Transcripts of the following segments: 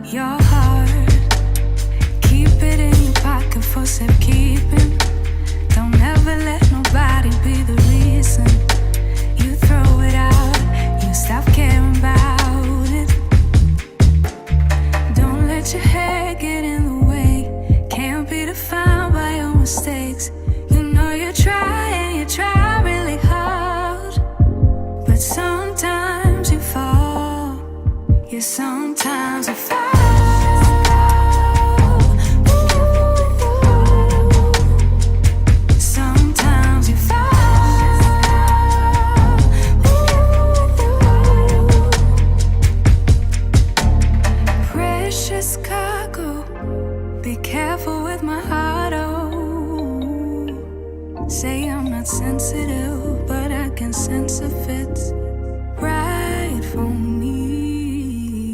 your heart. Keep it in your pocket for safekeeping. Don't ever let nobody be the reason you throw it out, you stop caring about it. Don't let your hair get in the way. Can't be defined by your mistakes. You know you try and you try really hard, but sometimes you fall. Yeah, sometimes you fall. Sometimes you fall. Precious cargo, be careful with my heart, oh. Say I'm not sensitive, but I can sense if it's right for me.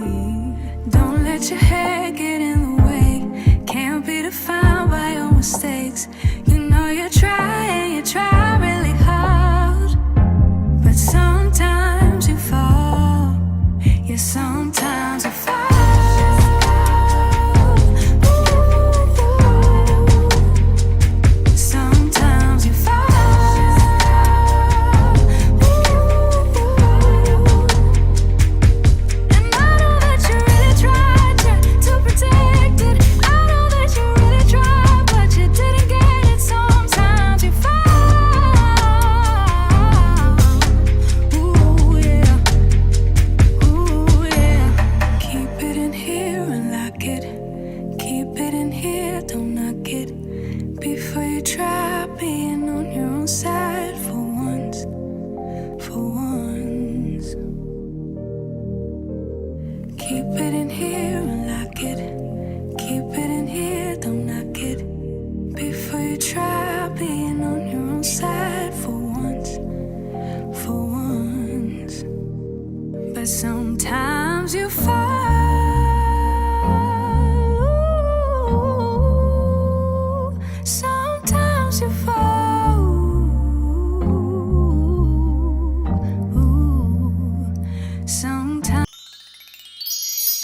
Don't let your hair get in the way. Can't be defined by your mistakes. You know you try and you try really hard, but sometimes you fall. Yeah, sometimes you fall. Sometimes you fall. And I know that you really tried to protect it. I know that you really tried, but you didn't get it. Sometimes you fall. Ooh, yeah. Ooh, yeah. Keep it in here and lock it. Keep it in here, don't knock it. Before you try being on your own side for once, for once. Keep it in here and lock it. Keep it in here, don't knock it. Before you try being on your own side for once, for once. But sometimes you fall. Sometimes you fall. Sometimes.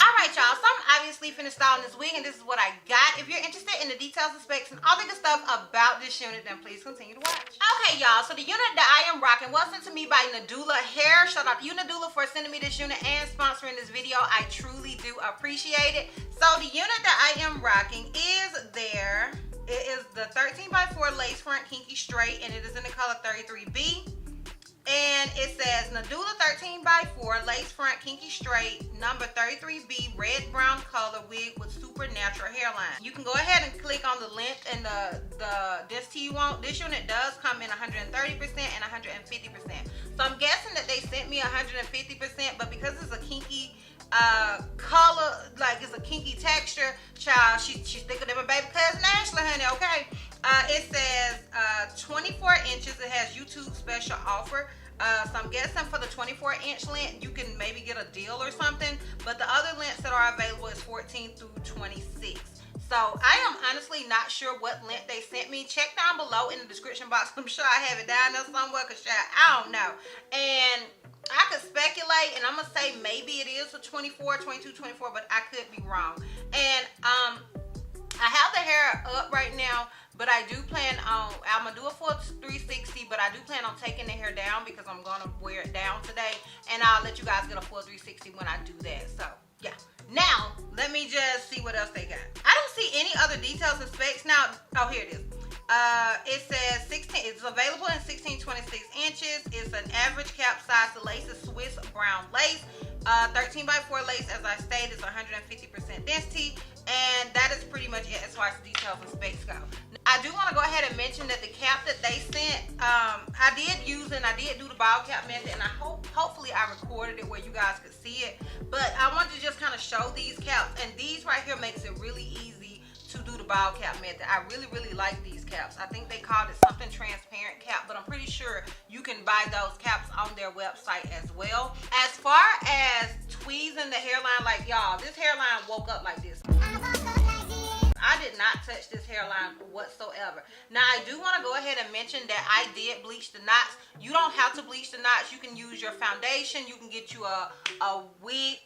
Alright y'all, so I'm obviously finna style this wig and this is what I got. If you're interested in the details and specs and all the good stuff about this unit, then please continue to watch. Okay y'all, so the unit that I am rocking was sent to me by Nadula Hair. Shout out to you, Nadula, for sending me this unit and sponsoring this video. I truly do appreciate it. So the unit that I am rocking is there. It is the 13x4 lace front Kinky Straight, and it is in the color 33B. And it says Nadula 13x4 lace front Kinky Straight, number 33B, red brown color wig with supernatural hairline. You can go ahead and click on the length and the density you want. This unit does come in 130% and 150%. So I'm guessing that they sent me 150%, but because it's a kinky color, like it's a kinky texture, child, she's thicker than my baby cousin Ashley, honey, okay? It says 24 inches. It has YouTube special offer. So I'm guessing for the 24-inch length, you can maybe get a deal or something. But the other lengths that are available is 14 through 26. So I am honestly not sure what length they sent me. Check down below in the description box. I'm sure I have it down there somewhere, because I don't know. And I could speculate, and I'm going to say maybe it is a 24, 22, 24, but I could be wrong. And I have the hair up right now, but I do plan on, I'm going to do a full 360, but I do plan on taking the hair down because I'm going to wear it down today. And I'll let you guys get a full 360 when I do that. So, yeah. Now, let me just see what else they got. I don't see any other details and specs. Now, oh, here it is. It says 16, it's available in 16-26 inches. It's an average cap size. The lace is Swiss brown lace. 13x4 lace, as I stated, is 150% density. And that is pretty much it as far as details and specs go. I do want to go ahead and mention that the cap that they sent, I did use and I did do the ball cap method, and I hopefully I recorded it where you guys could see it. But I wanted to just kind of show these caps, and these right here makes it really easy to do the ball cap method. I really like these caps. I think they called it something transparent cap, but I'm pretty sure you can buy those caps on their website as well. As far as tweezing the hairline, like y'all, this hairline woke up like this. I I did not touch this hairline whatsoever. Now, I do want to go ahead and mention that I did bleach the knots. You don't have to bleach the knots. You can use your foundation. You can get you a wig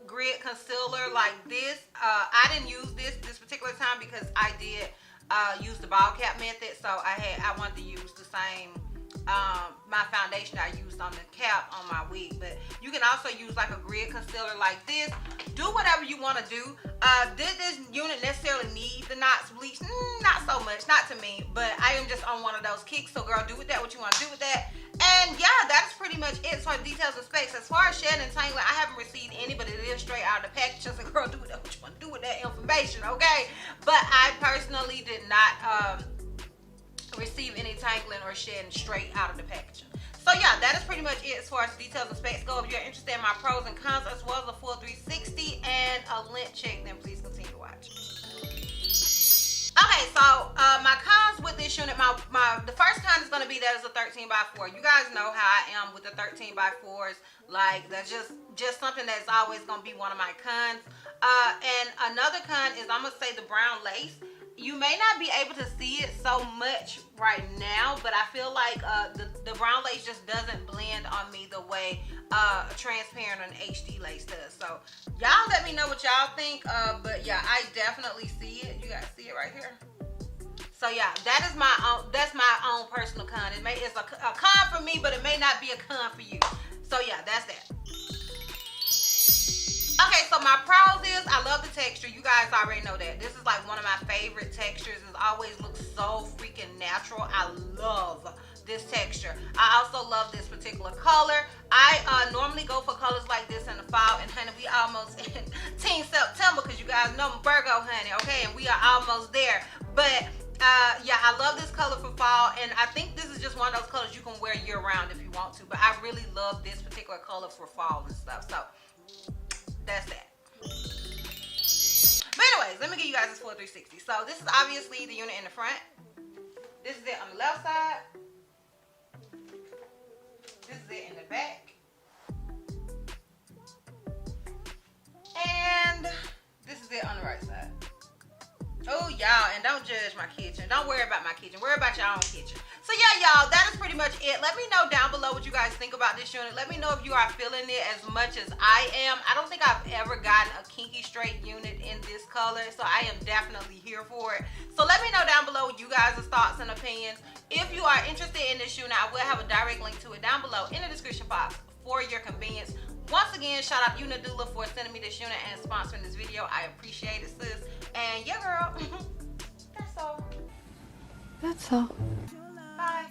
grit concealer like this. I didn't use this particular time because I did use the ball cap method. So I wanted to use the same my foundation I used on the cap on my wig. But you can also use like a grid concealer like this. Do whatever you want to do. Did this unit necessarily need the knots bleached? Not so much, not to me, but I am just on one of those kicks. So girl, do with that what you want to do with that. And yeah, that's pretty much it for details and specs. As far as shedding and tangling, I haven't received any, but it is straight out of the package. So girl, do with that what you want to do with that information, okay? But I personally did not receive any tangling or shedding straight out of the packaging. So yeah, that is pretty much it as far as details and specs go. If you're interested in my pros and cons as well as a full 360 and a lint check, then please continue to watch. Okay, so my cons with this unit, the first con is going to be that it's a 13x4. You guys know how I am with the 13x4s. Like, that's just something that's always going to be one of my cons. And another con is, I'm going to say, the brown lace. You may not be able to see it so much right now, but I feel like the brown lace just doesn't blend on me the way transparent and HD lace does. So y'all let me know what y'all think. But yeah, I definitely see it. You guys see it right here. So yeah, that's my own personal con. It's a con for me, but it may not be a con for you. So yeah, that's that. Okay, so my pros is I love the texture. You guys already know that. This is like one of my favorite textures. It always looks so freaking natural. I love this texture. I also love this particular color. I normally go for colors like this in the fall, and honey, we almost in Teen September because you guys know I'm Virgo, honey, okay? And we are almost there. But yeah, I love this color for fall, and I think this is just one of those colors you can wear year round if you want to. But I really love this particular color for fall and stuff. So that's that. But anyways, let me give you guys this full 360. So this is obviously the unit in the front. This is it on the left side. This is it in the back. And this is it on the right side. Oh y'all, and don't judge my kitchen. Don't worry about my kitchen. Worry about your own kitchen. So yeah, y'all, that is pretty much it. Let me know down below what you guys think about this unit. Let me know if you are feeling it as much as I am. I don't think I've ever gotten a Kinky Straight unit in this color, so I am definitely here for it. So let me know down below you guys' thoughts and opinions. If you are interested in this unit, I will have a direct link to it down below in the description box for your convenience. Once again, shout out you, Nadula, for sending me this unit and sponsoring this video. I appreciate it, sis. And yeah, girl, that's all. That's all. Bye.